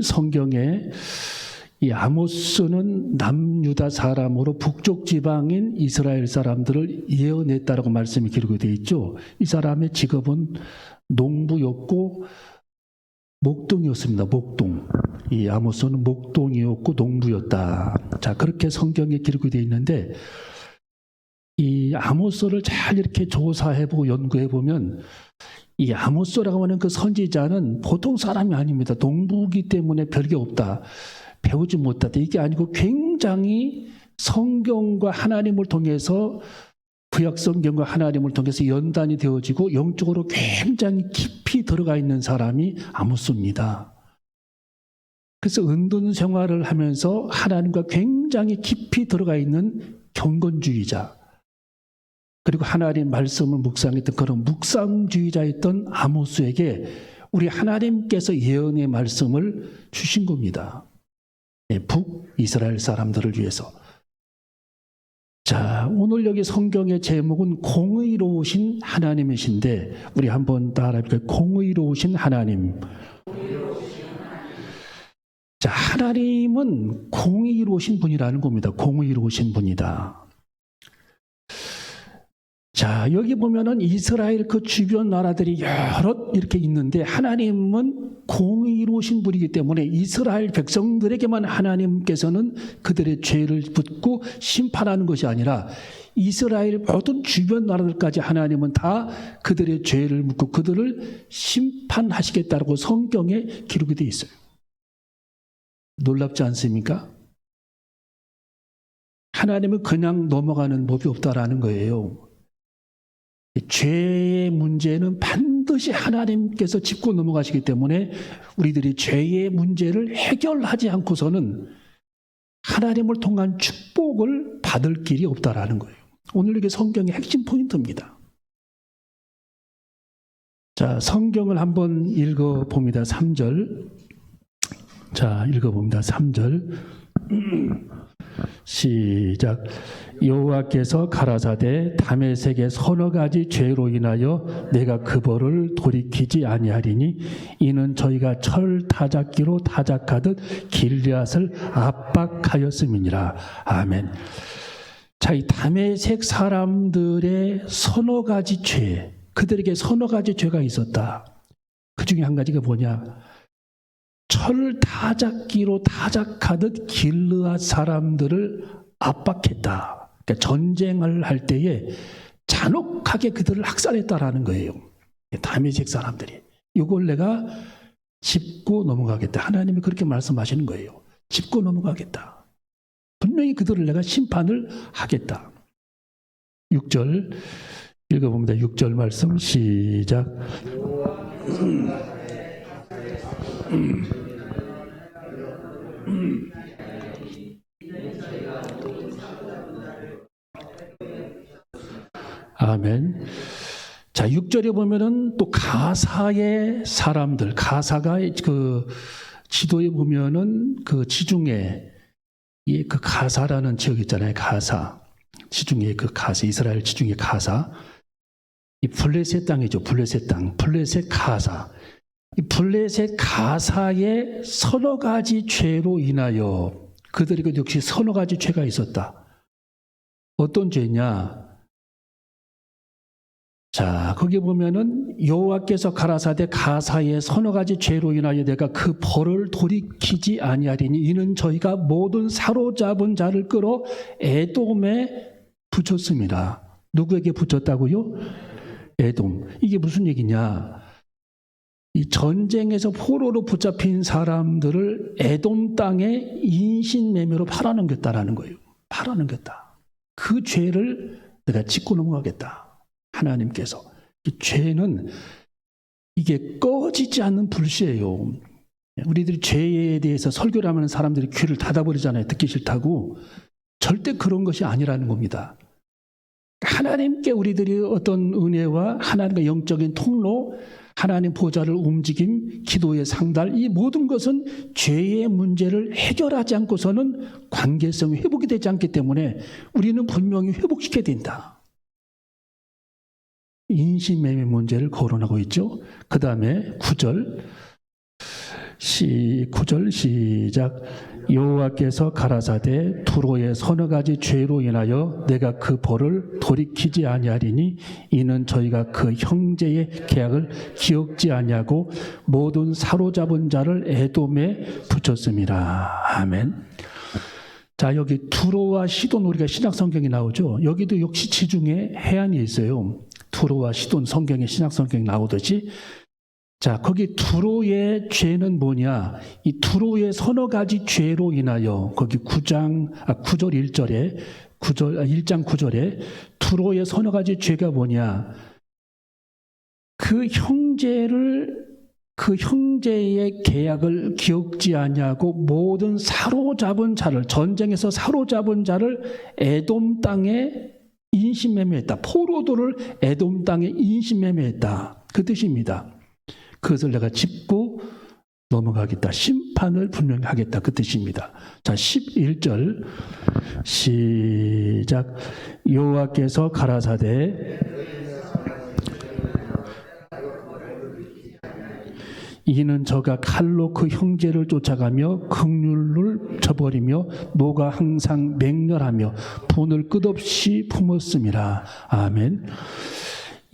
오늘 성경에 이 아모스는 남유다 사람으로 북쪽 지방인 이스라엘 사람들을 예언했다라고 말씀이 기록이 되어 있죠. 이 사람의 직업은 농부였고 목동이었습니다. 목동. 이 아모스는 목동이었고 농부였다. 자, 그렇게 성경에 기록이 되어 있는데 이 아모스를 잘 이렇게 조사해보고 연구해보면 이 아모스라고 하는 그 선지자는 보통 사람이 아닙니다. 농부이기 때문에 별게 없다. 배우지 못하다. 이게 아니고 굉장히 성경과 하나님을 통해서 구약 성경과 하나님을 통해서 연단이 되어지고 영적으로 굉장히 깊이 들어가 있는 사람이 아모스입니다. 그래서 은둔 생활을 하면서 하나님과 굉장히 깊이 들어가 있는 경건주의자, 그리고 하나님 말씀을 묵상했던 그런 묵상주의자였던 아모스에게 우리 하나님께서 예언의 말씀을 주신 겁니다. 북이스라엘 사람들을 위해서. 자, 오늘 여기 성경의 제목은 공의로우신 하나님이신데 우리 한번 따라해볼까요? 공의로우신 하나님. 자, 하나님은 공의로우신 분이라는 겁니다. 공의로우신 분이다. 자, 여기 보면은 이스라엘 그 주변 나라들이 여러 이렇게 있는데 하나님은 공의로우신 분이기 때문에 이스라엘 백성들에게만 하나님께서는 그들의 죄를 묻고 심판하는 것이 아니라 이스라엘 모든 주변 나라들까지 하나님은 다 그들의 죄를 묻고 그들을 심판하시겠다고 성경에 기록이 되어 있어요. 놀랍지 않습니까? 하나님은 그냥 넘어가는 법이 없다라는 거예요. 죄의 문제는 반드시 하나님께서 짚고 넘어가시기 때문에 우리들이 죄의 문제를 해결하지 않고서는 하나님을 통한 축복을 받을 길이 없다라는 거예요. 오늘 이게 성경의 핵심 포인트입니다. 자, 성경을 한번 읽어봅니다. 3절. 자, 읽어봅니다. 3절. 시작. 여호와께서 가라사대 다메섹의 서너 가지 죄로 인하여 내가 그 벌을 돌이키지 아니하리니 이는 저희가 철 타작기로 타작하듯 길앗을 압박하였음이니라. 아멘. 자, 이 다메섹 사람들의 서너 가지 죄, 그들에게 서너 가지 죄가 있었다. 그 중에 한 가지가 뭐냐? 철 타작기로 타작하듯 길앗 사람들을 압박했다. 그러니까 전쟁을 할 때에 잔혹하게 그들을 학살했다라는 거예요. 다메섹 사람들이. 이걸 내가 짚고 넘어가겠다. 하나님이 그렇게 말씀하시는 거예요. 짚고 넘어가겠다. 분명히 그들을 내가 심판을 하겠다. 6절 읽어봅니다. 6절 말씀 시작. 아멘. 자, 6절에 보면은 또 가사의 사람들, 가사가 그 지도에 보면은 그 지중해, 그 가사라는 지역 있잖아요. 가사. 지중해 그 가사, 이스라엘 지중해 가사. 이 블레셋 땅이죠. 블레셋 땅. 블레셋 가사. 이 블레셋 가사의 서너 가지 죄로 인하여 그들에게 역시 서너 가지 죄가 있었다. 어떤 죄냐? 자, 거기 보면은 여호와께서 가라사대 가사의 서너 가지 죄로 인하여 내가 그 벌을 돌이키지 아니하리니 이는 저희가 모든 사로잡은 자를 끌어 에돔에 붙였습니다. 누구에게 붙였다고요? 에돔. 이게 무슨 얘기냐? 이 전쟁에서 포로로 붙잡힌 사람들을 에돔 땅에 인신매매로 팔아넘겼다라는 거예요. 팔아넘겼다. 그 죄를 내가 짚고 넘어가겠다. 하나님께서. 이 죄는 이게 꺼지지 않는 불씨예요. 우리들이 죄에 대해서 설교를 하면 사람들이 귀를 닫아버리잖아요. 듣기 싫다고. 절대 그런 것이 아니라는 겁니다. 하나님께 우리들이 어떤 은혜와 하나님과 영적인 통로, 하나님 보좌를 움직임, 기도의 상달, 이 모든 것은 죄의 문제를 해결하지 않고서는 관계성이 회복이 되지 않기 때문에 우리는 분명히 회복시켜야 된다. 인신매매 문제를 거론하고 있죠. 그 다음에 9절 9절 시작. 여호와께서 가라사대 두로의 서너 가지 죄로 인하여 내가 그 벌을 돌이키지 아니하리니 이는 저희가 그 형제의 계약을 기억지 아니하고 모든 사로잡은 자를 에돔에 붙였습니다. 아멘. 자, 여기 두로와 시돈 우리가 신약 성경에 나오죠. 여기도 역시 지중해 해안이 있어요. 두로와 시돈 성경에 신약 성경에 나오듯이 자, 거기 두로의 죄는 뭐냐? 이 두로의 서너 가지 죄로 인하여 거기 9절 1절에 1장 9절에 두로의 서너 가지 죄가 뭐냐? 그 형제의 계약을 기억지 아니하고 모든 사로잡은 자를 전쟁에서 사로잡은 자를 에돔 땅에 인신매매했다. 포로도를 에돔 땅에 인신매매했다. 그 뜻입니다. 그것을 내가 짚고 넘어가겠다. 심판을 분명히 하겠다. 그 뜻입니다. 자, 11절 시작. 여호와께서 가라사대 이는 저가 칼로 그 형제를 쫓아가며 긍휼을 저버리며 노가 항상 맹렬하며 분을 끝없이 품었음이라. 아멘.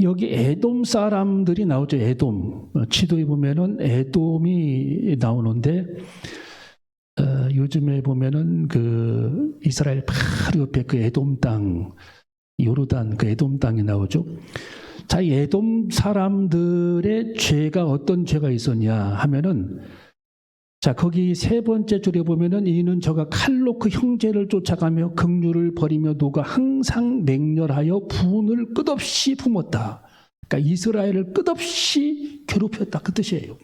여기 에돔 사람들이 나오죠. 에돔. 지도에 보면은 에돔이 나오는데, 요즘에 보면은 그 이스라엘 바로 옆에 그 에돔 땅, 요르단 그 에돔 땅이 나오죠. 자, 에돔 사람들의 죄가 어떤 죄가 있었냐 하면은, 자, 거기 세 번째 줄에 보면은 이는 저가 칼로 그 형제를 쫓아가며 긍휼을 버리며 노가 항상 맹렬하여 분을 끝없이 품었다. 그러니까 이스라엘을 끝없이 괴롭혔다. 그 뜻이에요.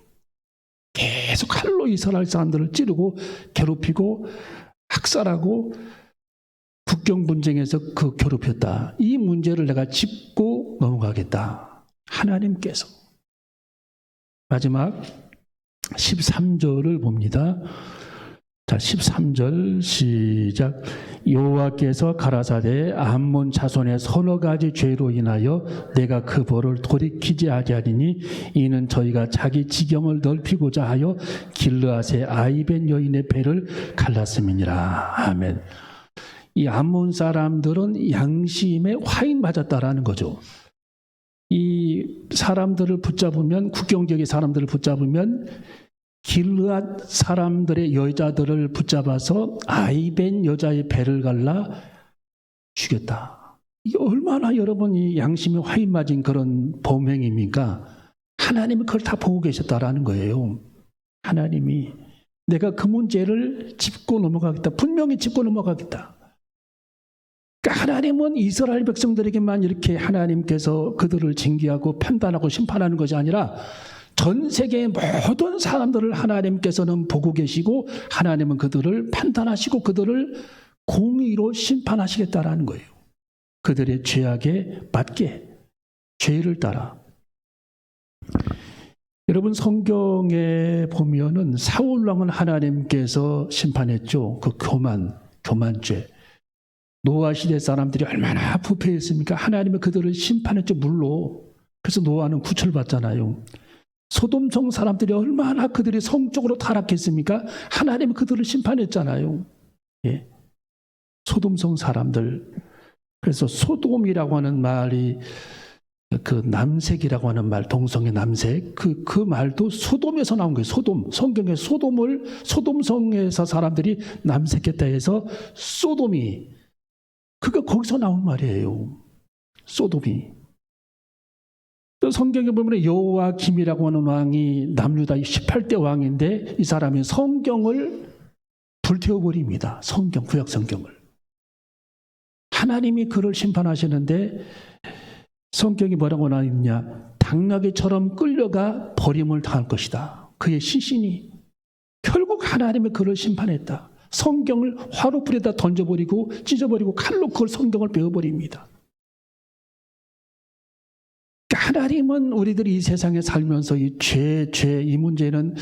계속 칼로 이스라엘 사람들을 찌르고 괴롭히고 학살하고 국경 분쟁에서 그 괴롭혔다. 이 문제를 내가 짚고 넘어가겠다. 하나님께서. 마지막 13절을 봅니다. 자, 13절 시작. 여호와께서 가라사대 암몬 자손의 서너 가지 죄로 인하여 내가 그 벌을 돌이키지 아니하리니 이는 저희가 자기 지경을 넓히고자 하여 길르앗의 아이벤 여인의 배를 갈랐음이니라. 아멘. 이 암몬 사람들은 양심에 화인 맞았다라는 거죠. 이 사람들을 붙잡으면, 국경 지역의 사람들을 붙잡으면 길르앗 사람들의 여자들을 붙잡아서 아이벤 여자의 배를 갈라 죽였다. 이게 얼마나 여러분이 양심에 화인 맞은 그런 범행입니까? 하나님이 그걸 다 보고 계셨다라는 거예요. 하나님이 내가 그 문제를 짚고 넘어가겠다. 분명히 짚고 넘어가겠다. 그러니까 하나님은 이스라엘 백성들에게만 이렇게 하나님께서 그들을 징계하고 판단하고 심판하는 것이 아니라 전 세계의 모든 사람들을 하나님께서는 보고 계시고 하나님은 그들을 판단하시고 그들을 공의로 심판하시겠다라는 거예요. 그들의 죄악에 맞게 죄를 따라. 여러분 성경에 보면은 사울 왕은 하나님께서 심판했죠. 그 교만죄. 노아 시대 사람들이 얼마나 부패했습니까? 하나님은 그들을 심판했죠, 물로. 그래서 노아는 구출받잖아요. 소돔성 사람들이 얼마나 그들이 성적으로 타락했습니까? 하나님은 그들을 심판했잖아요. 예. 소돔성 사람들. 그래서 소돔이라고 하는 말이 그 남색이라고 하는 말, 동성의 남색. 그 말도 소돔에서 나온 거예요. 소돔. 성경에 소돔성에서 사람들이 남색했다 해서 소돔이. 그거 거기서 나온 말이에요. 소돔이. 또 성경에 보면 여호와김이라고 하는 왕이 남유다 18대 왕인데 이 사람이 성경을 불태워버립니다. 구약 성경을. 하나님이 그를 심판하시는데 성경이 뭐라고 나있냐. 당나귀처럼 끌려가 버림을 당할 것이다. 그의 시신이. 결국 하나님이 그를 심판했다. 성경을 화로불에다 던져버리고 찢어버리고 칼로 그걸 성경을 베어버립니다. 하나님은 우리들이 이 세상에 살면서 이 이 문제는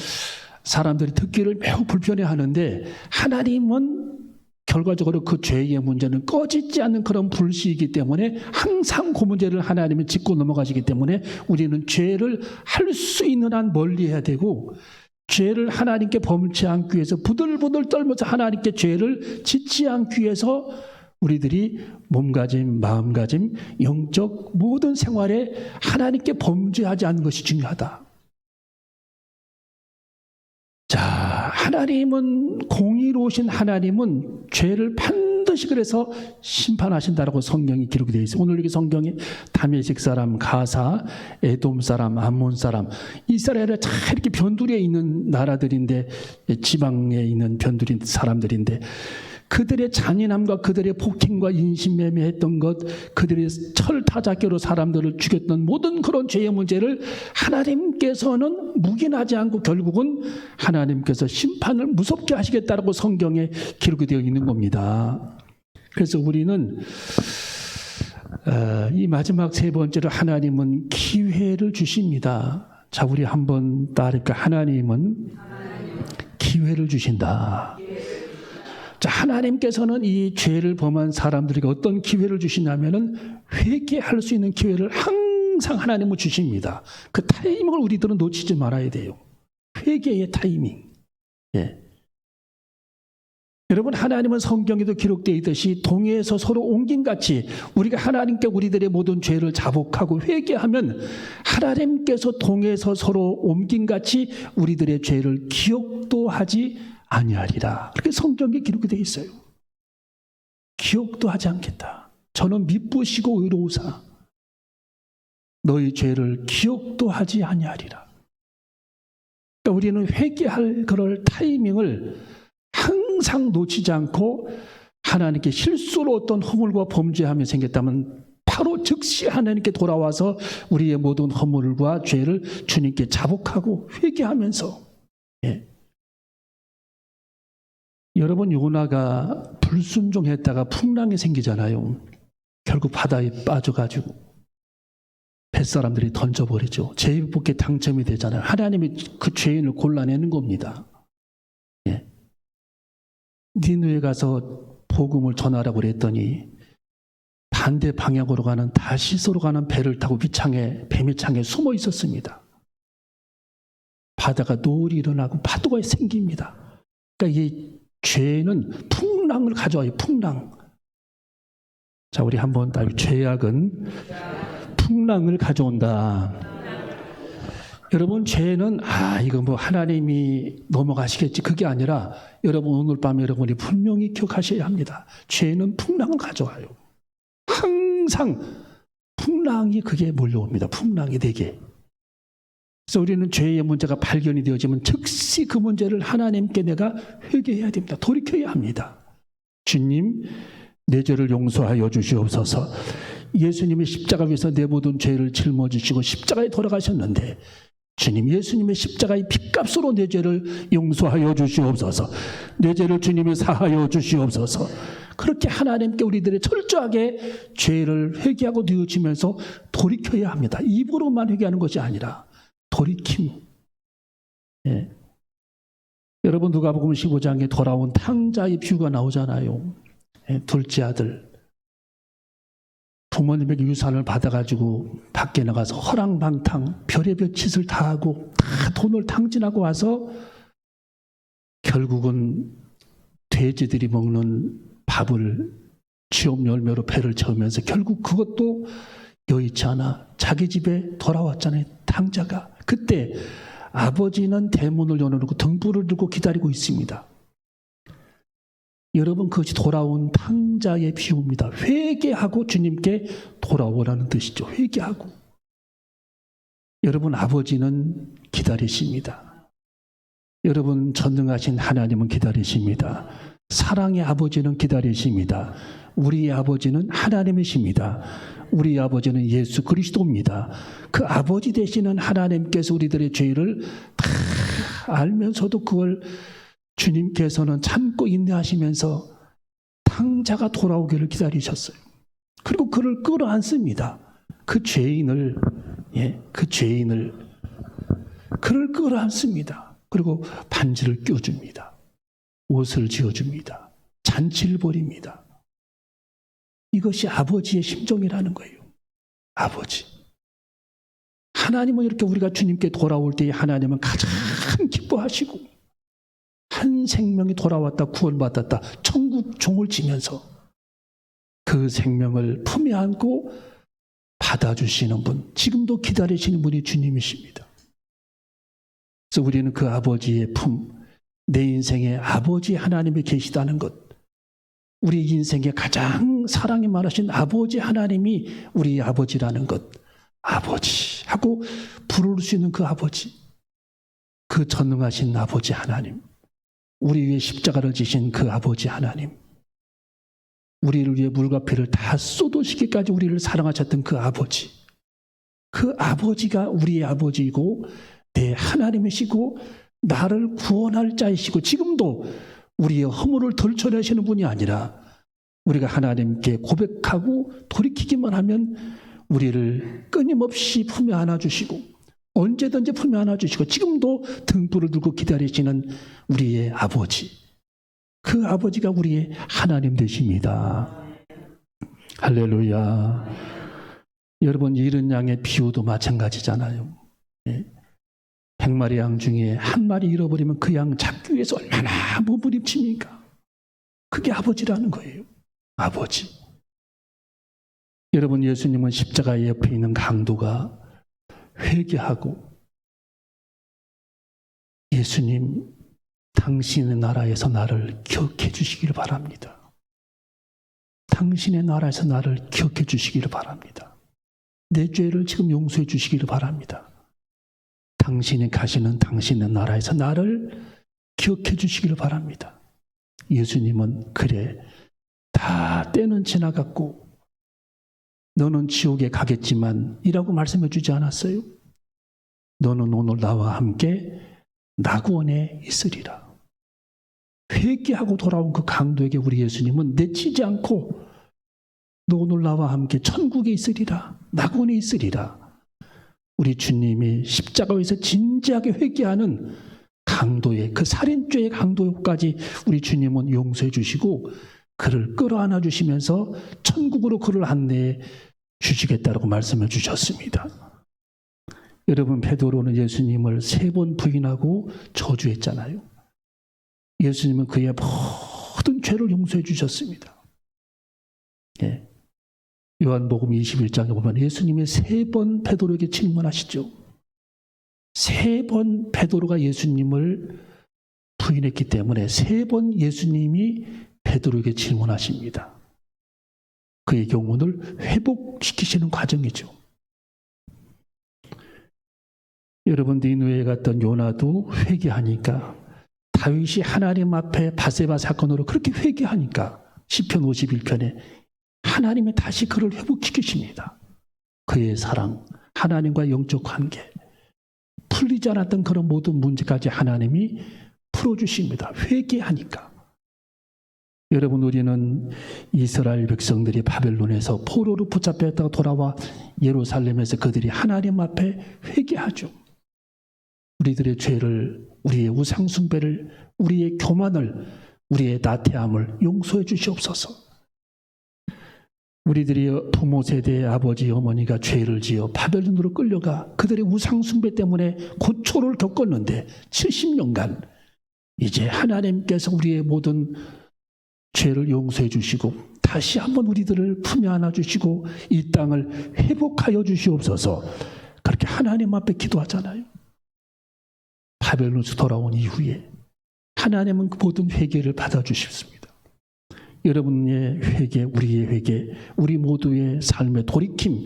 사람들이 듣기를 매우 불편해하는데 하나님은 결과적으로 그 죄의 문제는 꺼지지 않는 그런 불씨이기 때문에 항상 그 문제를 하나님이 짚고 넘어가시기 때문에 우리는 죄를 할 수 있는 한 멀리해야 되고 죄를 하나님께 범치 않기 위해서 부들부들 떨면서 하나님께 죄를 짓지 않기 위해서 우리들이 몸가짐, 마음가짐, 영적 모든 생활에 하나님께 범죄하지 않는 것이 중요하다. 자, 하나님은 공의로우신 하나님은 죄를 반드시 그래서 심판하신다라고 성경이 기록이 되어 있어요. 오늘 여기 성경에 다메섹 사람, 가사, 에돔 사람, 암몬 사람, 이스라엘에 잘 이렇게 변두리에 있는 나라들인데, 지방에 있는 변두리 사람들인데, 그들의 잔인함과 그들의 폭행과 인신매매했던 것, 그들의 철타작교로 사람들을 죽였던 모든 그런 죄의 문제를 하나님께서는 묵인하지 않고 결국은 하나님께서 심판을 무섭게 하시겠다라고 성경에 기록이 되어 있는 겁니다. 그래서 우리는 이 마지막 세 번째로 하나님은 기회를 주십니다. 자, 우리 한번 따를까? 하나님은 기회를 주신다. 자, 하나님께서는 이 죄를 범한 사람들에게 어떤 기회를 주시냐면은 회개할 수 있는 기회를 항상 하나님은 주십니다. 그 타이밍을 우리들은 놓치지 말아야 돼요. 회개의 타이밍. 예. 여러분, 하나님은 성경에도 기록되어 있듯이 동해에서 서로 옮긴같이 우리가 하나님께 우리들의 모든 죄를 자복하고 회개하면 하나님께서 동해에서 서로 옮긴같이 우리들의 죄를 기억도 하지 아니하리라. 그렇게 성경에 기록이 되어 있어요. 기억도 하지 않겠다. 저는 미쁘시고 의로우사 너희 죄를 기억도 하지 아니하리라. 그러니까 우리는 회개할 그럴 타이밍을 항상 놓치지 않고 하나님께 실수로 어떤 허물과 범죄함이 생겼다면 바로 즉시 하나님께 돌아와서 우리의 모든 허물과 죄를 주님께 자복하고 회개하면서, 예. 여러분, 요나가 불순종했다가 풍랑이 생기잖아요. 결국 바다에 빠져가지고 뱃사람들이 던져버리죠. 제비뽑기에 당첨이 되잖아요. 하나님이 그 죄인을 골라내는 겁니다. 예. 니느웨에 가서 복음을 전하라고 그랬더니 반대 방향으로 가는 다시스로 가는 배를 타고 배미창에 숨어 있었습니다. 바다가 노을이 일어나고 파도가 생깁니다. 그러니까 이 죄는 풍랑을 가져와요. 풍랑. 자, 우리 한번 죄악은 풍랑을 가져온다. 여러분, 죄는 이거 뭐 하나님이 넘어가시겠지, 그게 아니라 여러분, 오늘 밤에 여러분이 분명히 기억하셔야 합니다. 죄는 풍랑을 가져와요. 항상 풍랑이 그게 몰려옵니다. 풍랑이 되게. 그래서 우리는 죄의 문제가 발견이 되어지면 즉시 그 문제를 하나님께 내가 회개해야 됩니다. 돌이켜야 합니다. 주님, 내 죄를 용서하여 주시옵소서. 예수님이 십자가 위에서 내 모든 죄를 짊어지시고 십자가에 돌아가셨는데 주님, 예수님의 십자가의 핏값으로 내 죄를 용서하여 주시옵소서. 내 죄를 주님이 사하여 주시옵소서. 그렇게 하나님께 우리들의 철저하게 죄를 회개하고 뉘우치면서 돌이켜야 합니다. 입으로만 회개하는 것이 아니라 돌이킴. 예. 여러분, 누가복음 15장에 돌아온 탕자의 비유가 나오잖아요. 예, 둘째 아들. 부모님에게 유산을 받아가지고 밖에 나가서 허랑방탕 별의별 짓을 다 하고 다 돈을 탕진하고 와서 결국은 돼지들이 먹는 밥을 쥐업 열매로 배를 채우면서 결국 그것도 여의치 않아 자기 집에 돌아왔잖아요. 탕자가. 그때 아버지는 대문을 열어놓고 등불을 들고 기다리고 있습니다. 여러분, 그것이 돌아온 탕자의 비유입니다. 회개하고 주님께 돌아오라는 뜻이죠. 회개하고. 여러분, 아버지는 기다리십니다. 여러분, 전능하신 하나님은 기다리십니다. 사랑의 아버지는 기다리십니다. 우리의 아버지는 하나님이십니다. 우리 아버지는 예수 그리스도입니다. 그 아버지 되시는 하나님께서 우리들의 죄를 다 알면서도 그걸 주님께서는 참고 인내하시면서 탕자가 돌아오기를 기다리셨어요. 그리고 그를 끌어안습니다. 그 죄인을 그를 끌어안습니다. 그리고 반지를 껴줍니다. 옷을 지어줍니다. 잔치를 벌입니다. 이것이 아버지의 심정이라는 거예요. 아버지. 하나님은 이렇게 우리가 주님께 돌아올 때 하나님은 가장 참 기뻐하시고 한 생명이 돌아왔다 구원받았다 천국 종을 지면서 그 생명을 품에 안고 받아주시는 분, 지금도 기다리시는 분이 주님이십니다. 그래서 우리는 그 아버지의 품, 내 인생에 아버지 하나님이 계시다는 것, 우리 인생에 가장 사랑이 많으신 아버지 하나님이 우리 아버지라는 것, 아버지 하고 부를 수 있는 그 아버지, 그 전능하신 아버지 하나님, 우리 위에 십자가를 지신 그 아버지 하나님, 우리를 위해 물과 피를 다 쏟으시기까지 우리를 사랑하셨던 그 아버지, 그 아버지가 우리의 아버지이고 내 하나님이시고 나를 구원할 자이시고 지금도 우리의 허물을 덜쳐내시는 분이 아니라 우리가 하나님께 고백하고 돌이키기만 하면 우리를 끊임없이 품에 안아주시고 언제든지 품에 안아주시고 지금도 등불을 들고 기다리시는 우리의 아버지, 그 아버지가 우리의 하나님 되십니다. 할렐루야. 여러분, 잃은 양의 비유도 마찬가지잖아요. 100마리 양 중에 한 마리 잃어버리면 그 양 찾기 위해서 얼마나 몸부림칩니까? 그게 아버지라는 거예요. 아버지. 여러분, 예수님은 십자가 옆에 있는 강도가 회개하고 예수님, 당신의 나라에서 나를 기억해 주시기를 바랍니다. 당신의 나라에서 나를 기억해 주시기를 바랍니다. 내 죄를 지금 용서해 주시기를 바랍니다. 당신이 가시는 당신의 나라에서 나를 기억해 주시기를 바랍니다. 예수님은 그래, 다 때는 지나갔고 너는 지옥에 가겠지만 이라고 말씀해 주지 않았어요? 너는 오늘 나와 함께 낙원에 있으리라. 회개하고 돌아온 그 강도에게 우리 예수님은 내치지 않고 너 오늘 나와 함께 천국에 있으리라, 낙원에 있으리라. 우리 주님이 십자가에서 진지하게 회개하는 강도의, 그 살인죄의 강도까지 우리 주님은 용서해 주시고 그를 끌어안아 주시면서 천국으로 그를 안내해 주시겠다고 말씀해 주셨습니다. 여러분, 베드로는 예수님을 3번 부인하고 저주했잖아요. 예수님은 그의 모든 죄를 용서해 주셨습니다. 예. 요한복음 21장에 보면 예수님이 3번 베드로에게 질문하시죠. 3번 베드로가 예수님을 부인했기 때문에 3번 예수님이 베드로에게 질문하십니다. 그의 영혼을 회복시키시는 과정이죠. 여러분, 니느웨에 갔던 요나도 회개하니까, 다윗이 하나님 앞에 바세바 사건으로 그렇게 회개하니까 시편 51편에 하나님이 다시 그를 회복시키십니다. 그의 사랑, 하나님과 영적 관계, 풀리지 않았던 그런 모든 문제까지 하나님이 풀어주십니다. 회개하니까. 여러분, 우리는 이스라엘 백성들이 바벨론에서 포로로 붙잡혔다가 돌아와 예루살렘에서 그들이 하나님 앞에 회개하죠. 우리들의 죄를, 우리의 우상숭배를, 우리의 교만을, 우리의 나태함을 용서해 주시옵소서. 우리들이 부모 세대의 아버지, 어머니가 죄를 지어 바벨론으로 끌려가 그들의 우상숭배 때문에 고초를 겪었는데 70년간 이제 하나님께서 우리의 모든 죄를 용서해 주시고 다시 한번 우리들을 품에 안아주시고 이 땅을 회복하여 주시옵소서. 그렇게 하나님 앞에 기도하잖아요. 바벨론에서 돌아온 이후에 하나님은 그 모든 회개를 받아주십니다. 여러분의 회개, 우리의 회개, 우리 모두의 삶의 돌이킴,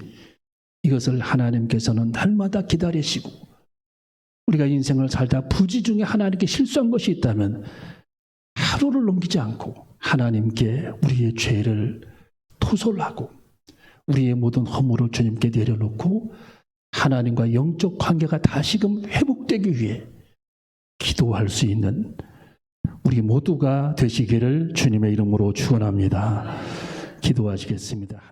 이것을 하나님께서는 날마다 기다리시고 우리가 인생을 살다 부지 중에 하나님께 실수한 것이 있다면 하루를 넘기지 않고 하나님께 우리의 죄를 토설하고 우리의 모든 허물을 주님께 내려놓고 하나님과 영적 관계가 다시금 회복되기 위해 기도할 수 있는 우리 모두가 되시기를 주님의 이름으로 축원합니다. 기도하시겠습니다.